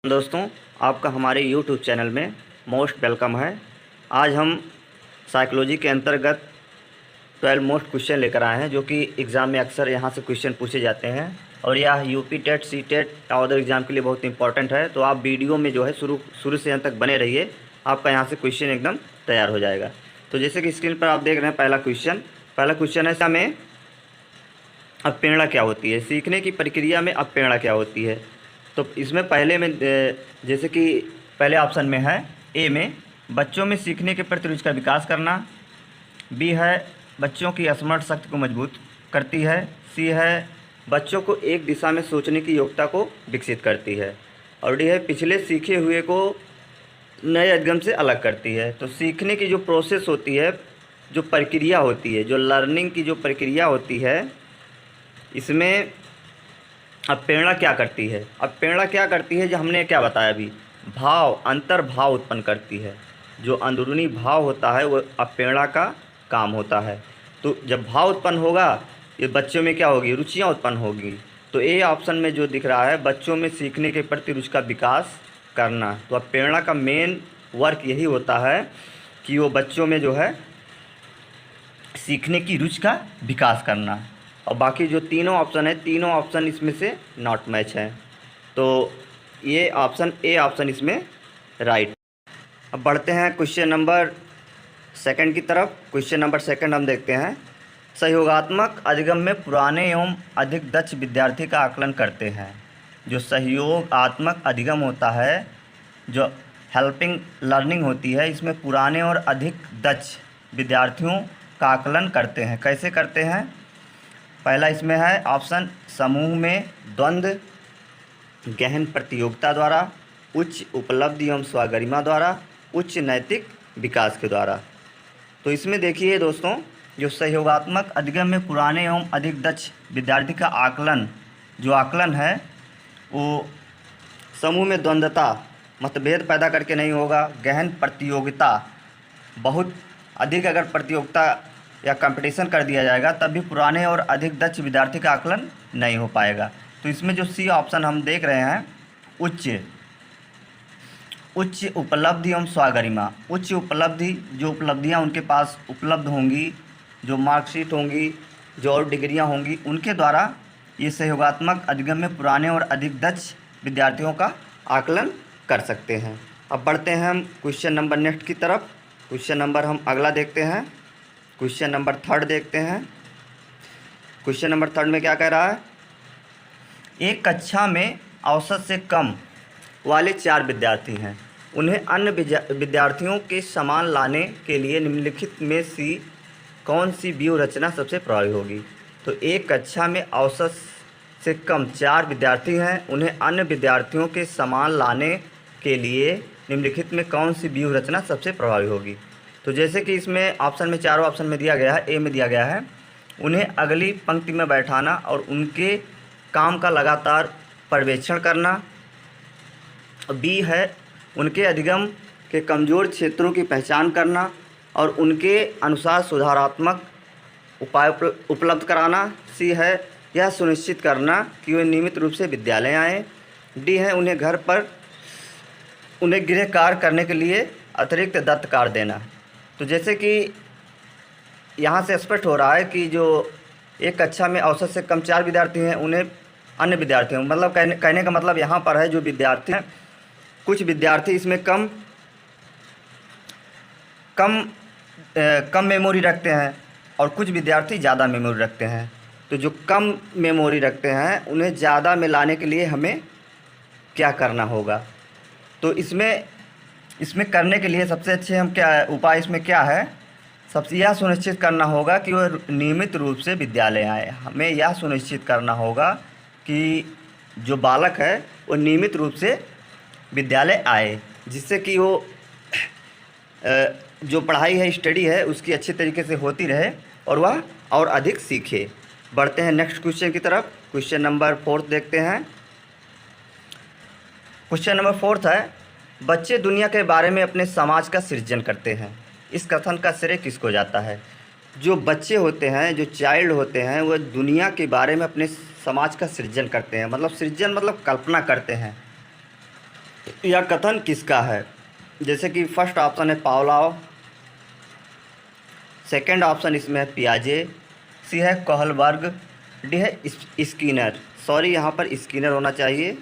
दोस्तों, आपका हमारे YouTube चैनल में मोस्ट वेलकम है। आज हम साइकोलॉजी के अंतर्गत 12 मोस्ट क्वेश्चन लेकर आए हैं, जो कि एग्ज़ाम में अक्सर यहाँ से क्वेश्चन पूछे जाते हैं और यह यूपी टेट, सी टेट और अदर एग्ज़ाम के लिए बहुत इंपॉर्टेंट है। तो आप वीडियो में जो है शुरू से अंत तक बने रहिए, आपका यहाँ से क्वेश्चन एकदम तैयार हो जाएगा। तो जैसे कि स्क्रीन पर आप देख रहे हैं, पहला क्वेश्चन है, में अवप्रेरणा क्या होती है, सीखने की प्रक्रिया में अवप्रेरणा क्या होती है। तो इसमें पहले में जैसे कि पहले ऑप्शन में है, ए में बच्चों में सीखने के प्रति रुचि का विकास करना, बी है बच्चों की स्मरण शक्ति को मजबूत करती है, सी है बच्चों को एक दिशा में सोचने की योग्यता को विकसित करती है, और डी है पिछले सीखे हुए को नए अध्ययन से अलग करती है। तो सीखने की जो प्रोसेस होती है, जो प्रक्रिया होती है, जो लर्निंग की जो प्रक्रिया होती है, इसमें अब प्रेरणा क्या करती है। अब प्रेरणा क्या करती है, जो हमने क्या बताया अभी, अंतर्भाव उत्पन्न करती है। जो अंदरूनी भाव होता है वो अब प्रेरणा का काम होता है। तो जब भाव उत्पन्न होगा, ये बच्चों में क्या होगी, रुचियाँ उत्पन्न होगी। तो ए ऑप्शन में जो दिख रहा है, बच्चों में सीखने के प्रति रुचि का विकास करना, तो अब प्रेरणा का मेन वर्क यही होता है कि वो बच्चों में जो है सीखने की रुचि का विकास करना। और बाकी जो तीनों ऑप्शन है, तीनों ऑप्शन इसमें से नॉट मैच है। तो ये ए ऑप्शन इसमें राइट। अब बढ़ते हैं क्वेश्चन नंबर सेकंड की तरफ। क्वेश्चन नंबर सेकंड हम देखते हैं, सहयोगात्मक अधिगम में पुराने एवं अधिक दक्ष विद्यार्थी का आकलन करते हैं। जो सहयोगात्मक अधिगम होता है, जो हेल्पिंग लर्निंग होती है, इसमें पुराने और अधिक दक्ष विद्यार्थियों का आकलन करते हैं। कैसे करते हैं? पहला इसमें है ऑप्शन, समूह में द्वंद्व, गहन प्रतियोगिता द्वारा, उच्च उपलब्धि एवं स्वगरिमा द्वारा, उच्च नैतिक विकास के द्वारा। तो इसमें देखिए दोस्तों, जो सहयोगात्मक अधिगम में पुराने एवं अधिक दक्ष विद्यार्थी का आकलन, जो आकलन है वो समूह में द्वंद्वता, मतभेद पैदा करके नहीं होगा। गहन प्रतियोगिता, बहुत अधिक अगर प्रतियोगिता या कंपटीशन कर दिया जाएगा तब भी पुराने और अधिक दक्ष विद्यार्थी का आकलन नहीं हो पाएगा। तो इसमें जो सी ऑप्शन हम देख रहे हैं, उच्च उपलब्धि एवं स्वगरिमा, उच्च उपलब्धि, जो उपलब्धियां उनके पास उपलब्ध होंगी, जो मार्कशीट होंगी, जो और डिग्रियां होंगी, उनके द्वारा ये सहयोगात्मक अधिगम में पुराने और अधिक दक्ष विद्यार्थियों का आकलन कर सकते हैं। अब बढ़ते हैं हम क्वेश्चन नंबर नेक्स्ट की तरफ। क्वेश्चन नंबर हम अगला देखते हैं, क्वेश्चन नंबर थर्ड देखते हैं। क्वेश्चन नंबर थर्ड में क्या कह रहा है, एक कक्षा में औसत से कम वाले 4 विद्यार्थी हैं, उन्हें अन्य विद्यार्थियों के समान लाने के लिए निम्नलिखित में से कौन सी व्यूह रचना सबसे प्रभावी होगी। तो एक कक्षा में औसत से कम 4 विद्यार्थी हैं, उन्हें अन्य विद्यार्थियों के समान लाने के लिए निम्नलिखित में कौन सी व्यूह रचना सबसे प्रभावी होगी। तो जैसे कि इसमें ऑप्शन में, चारों ऑप्शन में दिया गया है, ए में दिया गया है, उन्हें अगली पंक्ति में बैठाना और उनके काम का लगातार पर्यवेक्षण करना। बी है उनके अधिगम के कमज़ोर क्षेत्रों की पहचान करना और उनके अनुसार सुधारात्मक उपाय उपलब्ध कराना। सी है यह सुनिश्चित करना कि वे नियमित रूप से विद्यालय आएँ। डी है उन्हें घर पर उन्हें गृह कार्य करने के लिए अतिरिक्त दत्त कार्य देना। तो जैसे कि यहाँ से स्पष्ट हो रहा है कि जो एक कक्षा में औसत से कम 4 विद्यार्थी हैं, उन्हें अन्य विद्यार्थियों, मतलब कहने का मतलब यहाँ पर है, जो विद्यार्थी हैं, कुछ विद्यार्थी इसमें कम मेमोरी रखते हैं और कुछ विद्यार्थी ज़्यादा मेमोरी रखते हैं। तो जो कम मेमोरी रखते हैं उन्हें ज़्यादा में लाने के लिए हमें क्या करना होगा। तो इसमें करने के लिए सबसे अच्छे हम क्या उपाय इसमें क्या है, सबसे यह सुनिश्चित करना होगा कि वह नियमित रूप से विद्यालय आए। हमें यह सुनिश्चित करना होगा कि जो बालक है वो नियमित रूप से विद्यालय आए, जिससे कि वो जो पढ़ाई है, स्टडी है, उसकी अच्छी तरीके से होती रहे और वह और अधिक सीखे। बढ़ते हैं नेक्स्ट क्वेश्चन की तरफ। क्वेश्चन नंबर 4 देखते हैं। क्वेश्चन नंबर 4 है, बच्चे दुनिया के बारे में अपने समाज का सृजन करते हैं। इस कथन का श्रेय किसको जाता है। जो बच्चे होते हैं, जो चाइल्ड होते हैं, वह दुनिया के बारे में अपने समाज का सृजन करते हैं। मतलब सृजन मतलब कल्पना करते हैं। यह कथन किसका है? जैसे कि फर्स्ट ऑप्शन है पावलोव, सेकंड ऑप्शन इसमें है पियाजे, सी है कोहलबर्ग, डी है स्किनर। सॉरी, यहाँ पर स्किनर होना चाहिए,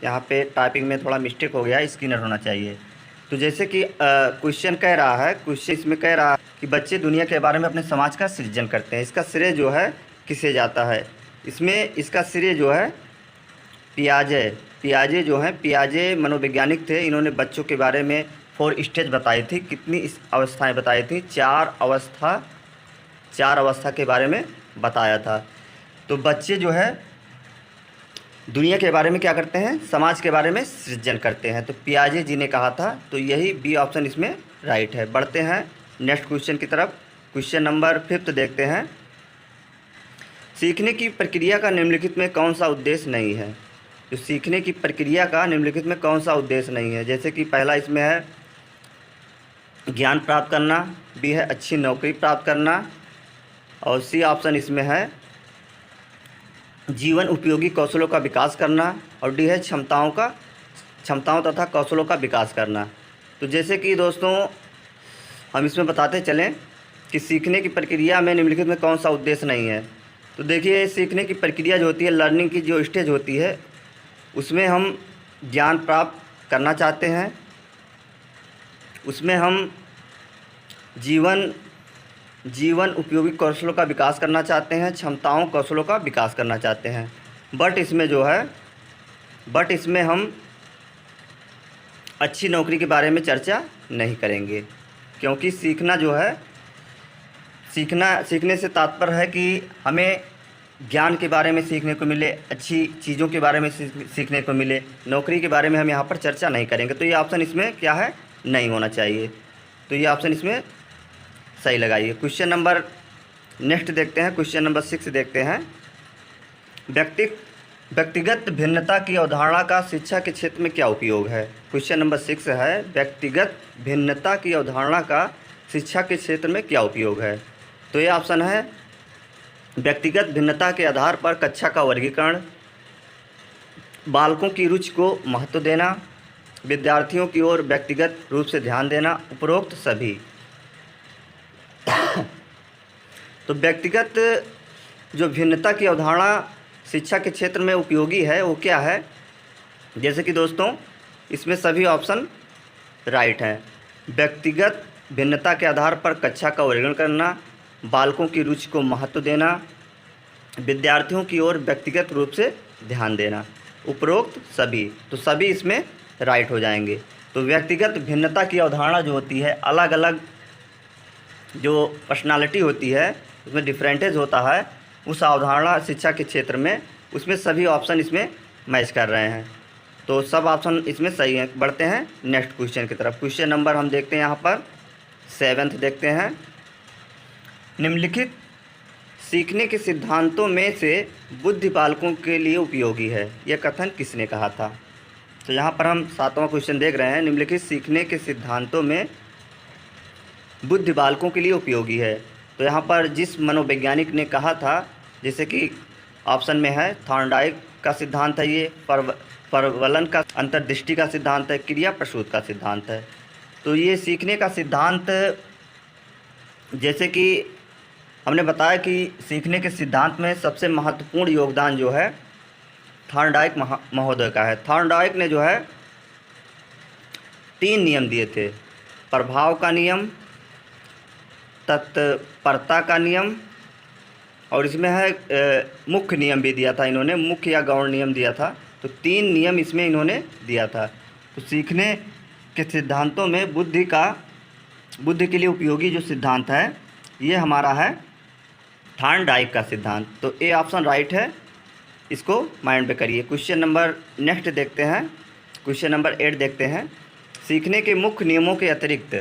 यहाँ पे टाइपिंग में थोड़ा मिस्टेक हो गया, स्किनर होना चाहिए। तो जैसे कि क्वेश्चन कह रहा है, क्वेश्चन इसमें कह रहा है कि बच्चे दुनिया के बारे में अपने समाज का सृजन करते हैं, इसका श्रेय जो है किसे जाता है? इसमें इसका श्रेय जो है पियाजे जो हैं, पियाजे मनोवैज्ञानिक थे। इन्होंने बच्चों के बारे में 4 स्टेज बताई थी। कितनी अवस्थाएं बताई थी? 4 अवस्था के बारे में बताया था। तो बच्चे जो है दुनिया के बारे में क्या करते हैं? समाज के बारे में सृजन करते हैं। तो पियाजे जी ने कहा था, तो यही बी ऑप्शन इसमें राइट है। बढ़ते हैं नेक्स्ट क्वेश्चन की तरफ। क्वेश्चन नंबर 5 देखते हैं। सीखने की प्रक्रिया का निम्नलिखित में कौन सा उद्देश्य नहीं है? तो सीखने की प्रक्रिया का निम्नलिखित में कौन सा उद्देश्य नहीं है? जैसे कि पहला इसमें है ज्ञान प्राप्त करना, बी है अच्छी नौकरी प्राप्त करना, और सी ऑप्शन इसमें है जीवन उपयोगी कौशलों का विकास करना, और डी है क्षमताओं तथा कौशलों का विकास करना। तो जैसे कि दोस्तों हम इसमें बताते चलें कि सीखने की प्रक्रिया में निम्नलिखित में कौन सा उद्देश्य नहीं है। तो देखिए, सीखने की प्रक्रिया जो होती है, लर्निंग की जो स्टेज होती है, उसमें हम ज्ञान प्राप्त करना चाहते हैं, उसमें हम जीवन उपयोगी कौशलों का विकास करना चाहते हैं, क्षमताओं कौशलों का विकास करना चाहते हैं। बट इसमें हम अच्छी नौकरी के बारे में चर्चा नहीं करेंगे, क्योंकि सीखने से तात्पर्य है कि हमें ज्ञान के बारे में सीखने को मिले, अच्छी चीज़ों के बारे में सीखने को मिले। नौकरी के बारे में हम यहाँ पर चर्चा नहीं करेंगे। तो ये ऑप्शन इसमें क्या है? नहीं होना चाहिए। तो ये ऑप्शन इसमें सही लगाइए। क्वेश्चन नंबर नेक्स्ट देखते हैं। क्वेश्चन नंबर 6 देखते हैं। व्यक्तिगत भिन्नता की अवधारणा का शिक्षा के क्षेत्र में क्या उपयोग है? क्वेश्चन नंबर 6 है, व्यक्तिगत भिन्नता की अवधारणा का शिक्षा के क्षेत्र में क्या उपयोग है? तो ये ऑप्शन है व्यक्तिगत भिन्नता के आधार पर कक्षा का वर्गीकरण, बालकों की रुचि को महत्व देना, विद्यार्थियों की ओर व्यक्तिगत रूप से ध्यान देना, उपरोक्त सभी। तो व्यक्तिगत जो भिन्नता की अवधारणा शिक्षा के क्षेत्र में उपयोगी है वो क्या है? जैसे कि दोस्तों इसमें सभी ऑप्शन राइट हैं। व्यक्तिगत भिन्नता के आधार पर कक्षा का वर्गीकरण करना, बालकों की रुचि को महत्व देना, विद्यार्थियों की ओर व्यक्तिगत रूप से ध्यान देना, उपरोक्त सभी। तो सभी इसमें राइट हो जाएंगे। तो व्यक्तिगत भिन्नता की अवधारणा जो होती है, अलग अलग जो पर्सनालिटी होती है, उसमें डिफरेंटेज होता है, उस अवधारणा शिक्षा के क्षेत्र में, उसमें सभी ऑप्शन इसमें मैच कर रहे हैं। तो सब ऑप्शन इसमें सही हैं। बढ़ते हैं नेक्स्ट क्वेश्चन की तरफ। क्वेश्चन नंबर हम देखते हैं यहाँ पर 7 देखते हैं। निम्नलिखित सीखने के सिद्धांतों में से बुद्धि बालकों के लिए उपयोगी है, यह कथन किसने कहा था? तो यहाँ पर हम 7वां क्वेश्चन देख रहे हैं। निम्नलिखित सीखने के सिद्धांतों में बुद्धि बालकों के लिए उपयोगी है। तो यहाँ पर जिस मनोवैज्ञानिक ने कहा था, जैसे कि ऑप्शन में है थॉर्नडाइक का सिद्धांत है, ये प्रबलन का अंतर्दृष्टि का सिद्धांत है, क्रिया प्रसूत का सिद्धांत है। तो ये सीखने का सिद्धांत, जैसे कि हमने बताया कि सीखने के सिद्धांत में सबसे महत्वपूर्ण योगदान जो है थॉर्नडाइक महोदय का है। थॉर्नडाइक ने जो है 3 नियम दिए थे, प्रभाव का नियम, तत्परता का नियम, और इसमें है मुख्य नियम भी दिया था इन्होंने, मुख्य या गौण नियम दिया था। तो 3 नियम इसमें इन्होंने दिया था। तो सीखने के सिद्धांतों में बुद्धि के लिए उपयोगी जो सिद्धांत है, ये हमारा है थॉर्नडाइक का सिद्धांत। तो ए ऑप्शन राइट है, इसको माइंड पे करिए। क्वेश्चन नंबर नेक्स्ट देखते हैं। क्वेश्चन नंबर 8 देखते हैं। सीखने के मुख्य नियमों के अतिरिक्त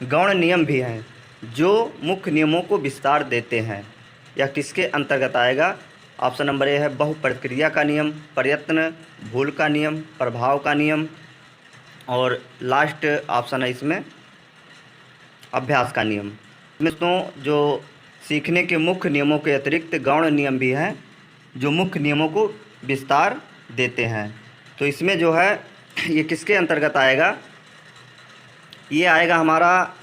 गौण नियम भी हैं जो मुख्य नियमों को विस्तार देते हैं, यह किसके अंतर्गत आएगा? ऑप्शन नंबर ए है बहु प्रक्रिया का नियम, प्रयत्न, भूल का नियम, प्रभाव का नियम, और लास्ट ऑप्शन है इसमें अभ्यास का नियम। दोस्तों जो सीखने के मुख्य नियमों के अतिरिक्त गौण नियम भी हैं जो मुख्य नियमों को विस्तार देते हैं। तो इसमें जो है ये किसके अंतर्गत आएगा, ये आएगा हमारा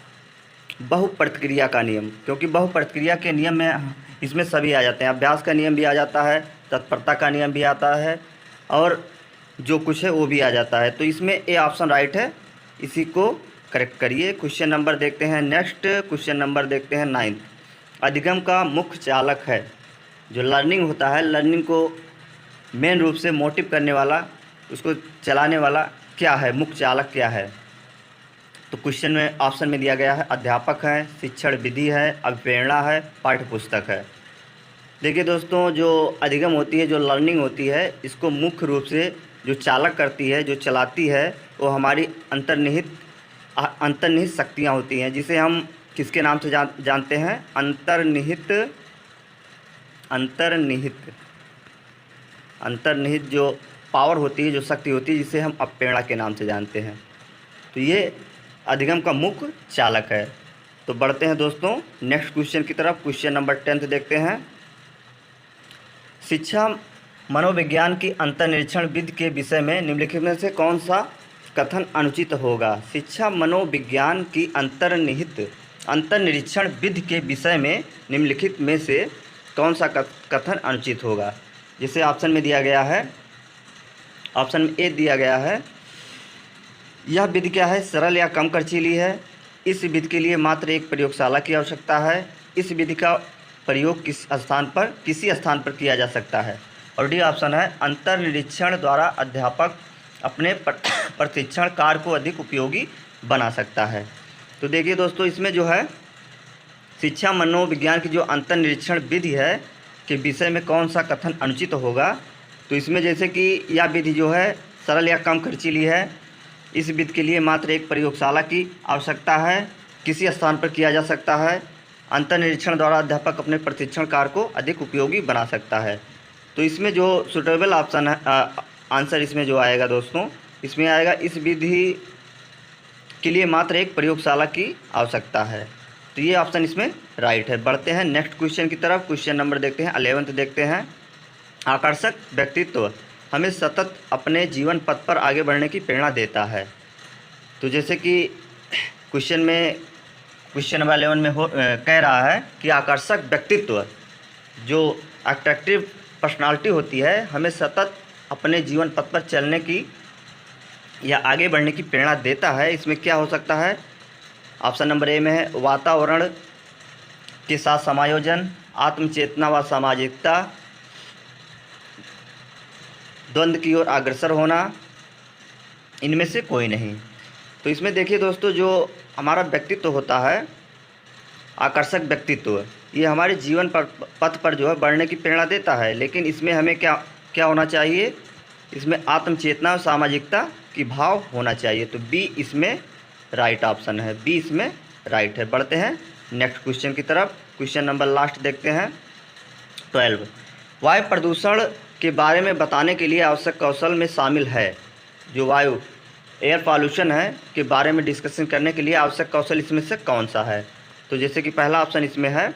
बहुप्रतिक्रिया का नियम, क्योंकि बहुप्रतिक्रिया के नियम में इसमें सभी आ जाते हैं। अभ्यास का नियम भी आ जाता है, तत्परता का नियम भी आता है, और जो कुछ है वो भी आ जाता है। तो इसमें ए ऑप्शन राइट है, इसी को करेक्ट करिए। क्वेश्चन नंबर देखते हैं नेक्स्ट, क्वेश्चन नंबर देखते हैं 9। अधिगम का मुख्य चालक है, जो लर्निंग होता है, लर्निंग को मेन रूप से मोटिव करने वाला, उसको चलाने वाला क्या है, मुख्य चालक क्या है। तो क्वेश्चन में ऑप्शन में दिया गया है अध्यापक है, शिक्षण विधि है, अभिप्रेरणा है, पाठ्य पुस्तक है। देखिए दोस्तों, जो अधिगम होती है, जो लर्निंग होती है, इसको मुख्य रूप से जो चालक करती है, जो चलाती है, वो हमारी अंतर्निहित शक्तियाँ होती हैं, जिसे हम किसके नाम से जानते हैं, अंतर्निहित जो पावर होती है, जो शक्ति होती है, जिसे हम अभिप्रेरणा के नाम से जानते हैं। तो ये अधिगम का मुख्य चालक है। तो बढ़ते हैं दोस्तों नेक्स्ट क्वेश्चन की तरफ। क्वेश्चन नंबर 10 देखते हैं। शिक्षा मनोविज्ञान की अंतर्निरीक्षण विधि के विषय में निम्नलिखित में से कौन सा कथन अनुचित होगा। शिक्षा मनोविज्ञान की अंतर्निरीक्षण विधि के विषय में निम्नलिखित में से कौन सा कथन अनुचित होगा। जिसे ऑप्शन में दिया गया है, ऑप्शन में ए दिया गया है, यह विधि क्या है, सरल या कम खर्चीली है। इस विधि के लिए मात्र एक प्रयोगशाला की आवश्यकता है। इस विधि का प्रयोग किसी स्थान पर किया जा सकता है। और डी ऑप्शन है, अंतर्निरीक्षण द्वारा अध्यापक अपने प्रशिक्षण कार्य को अधिक उपयोगी बना सकता है। तो देखिए दोस्तों, इसमें जो है शिक्षा मनोविज्ञान की जो अंतर्निरीक्षण विधि है के विषय में कौन सा कथन अनुचित होगा। तो इसमें जैसे कि यह विधि जो है सरल या कम खर्चीली है, इस विधि के लिए मात्र एक प्रयोगशाला की आवश्यकता है, किसी स्थान पर किया जा सकता है, अंतर्निरीक्षण द्वारा अध्यापक अपने प्रशिक्षण कार्य को अधिक उपयोगी बना सकता है। तो इसमें जो सुटेबल ऑप्शन है, आंसर इसमें जो आएगा दोस्तों, इसमें आएगा इस विधि के लिए मात्र एक प्रयोगशाला की आवश्यकता है। तो ये ऑप्शन इसमें राइट है। बढ़ते हैं नेक्स्ट क्वेश्चन की तरफ। क्वेश्चन नंबर देखते हैं 11 देखते हैं। आकर्षक व्यक्तित्व हमें सतत अपने जीवन पथ पर आगे बढ़ने की प्रेरणा देता है। तो जैसे कि क्वेश्चन नंबर 11 में कह रहा है कि आकर्षक व्यक्तित्व, जो अट्रैक्टिव पर्सनालिटी होती है, हमें सतत अपने जीवन पथ पर चलने की या आगे बढ़ने की प्रेरणा देता है। इसमें क्या हो सकता है, ऑप्शन नंबर ए में है वातावरण के साथ समायोजन, आत्मचेतना व सामाजिकता, द्वंद्व की ओर अग्रसर होना, इनमें से कोई नहीं। तो इसमें देखिए दोस्तों, जो हमारा व्यक्तित्व होता है, आकर्षक व्यक्तित्व, ये हमारे जीवन पथ पर जो है बढ़ने की प्रेरणा देता है। लेकिन इसमें हमें क्या होना चाहिए, इसमें आत्मचेतना और सामाजिकता की भाव होना चाहिए। तो बी इसमें राइट ऑप्शन है, बी इसमें राइट है। बढ़ते हैं नेक्स्ट क्वेश्चन की तरफ। क्वेश्चन नंबर लास्ट देखते हैं 12। वायु प्रदूषण के बारे में बताने के लिए आवश्यक कौशल में शामिल है। जो वायु एयर पॉल्यूशन है के बारे में डिस्कशन करने के लिए आवश्यक कौशल इसमें से कौन सा है। तो जैसे कि पहला ऑप्शन इसमें है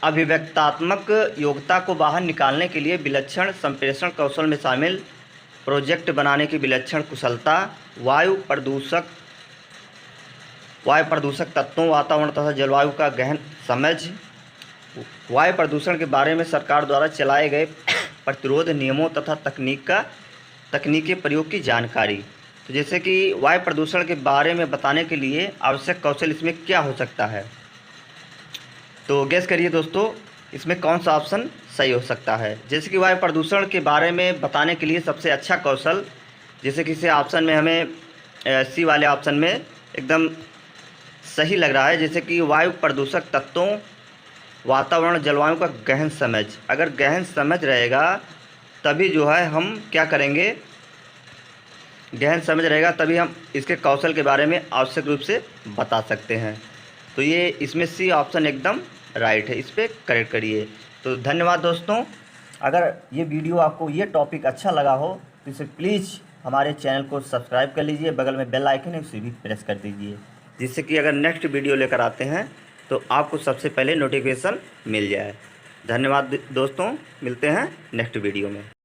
अभिव्यक्तात्मक योग्यता को बाहर निकालने के लिए विलक्षण संप्रेषण कौशल में शामिल, प्रोजेक्ट बनाने की विलक्षण कुशलता, वायु प्रदूषक तत्वों, वातावरण तथा जलवायु का गहन समझ, वायु प्रदूषण के बारे में सरकार द्वारा चलाए गए प्रतिरोध नियमों तथा तकनीकी प्रयोग की जानकारी। तो जैसे कि वायु प्रदूषण के बारे में बताने के लिए आवश्यक कौशल इसमें क्या हो सकता है। तो गैस करिए दोस्तों, इसमें कौन सा ऑप्शन सही हो सकता है। जैसे कि वायु प्रदूषण के बारे में बताने के लिए सबसे अच्छा कौशल, जैसे कि इसे ऑप्शन में हमें सी वाले ऑप्शन में एकदम सही लग रहा है। जैसे कि वायु प्रदूषक तत्वों, वातावरण, जलवायु का गहन समझ। अगर गहन समझ रहेगा तभी जो है हम क्या करेंगे, गहन समझ रहेगा तभी हम इसके कौशल के बारे में आवश्यक रूप से बता सकते हैं। तो ये इसमें सी ऑप्शन एकदम राइट है, इस पर करेक्ट करिए। तो धन्यवाद दोस्तों। अगर ये वीडियो आपको ये टॉपिक अच्छा लगा हो तो इसे प्लीज़ हमारे चैनल को सब्सक्राइब कर लीजिए, बगल में बेल आइकन है उसे भी प्रेस कर दीजिए, जिससे कि अगर नेक्स्ट वीडियो लेकर आते हैं तो आपको सबसे पहले नोटिफिकेशन मिल जाए। धन्यवाद दोस्तों, मिलते हैं नेक्स्ट वीडियो में।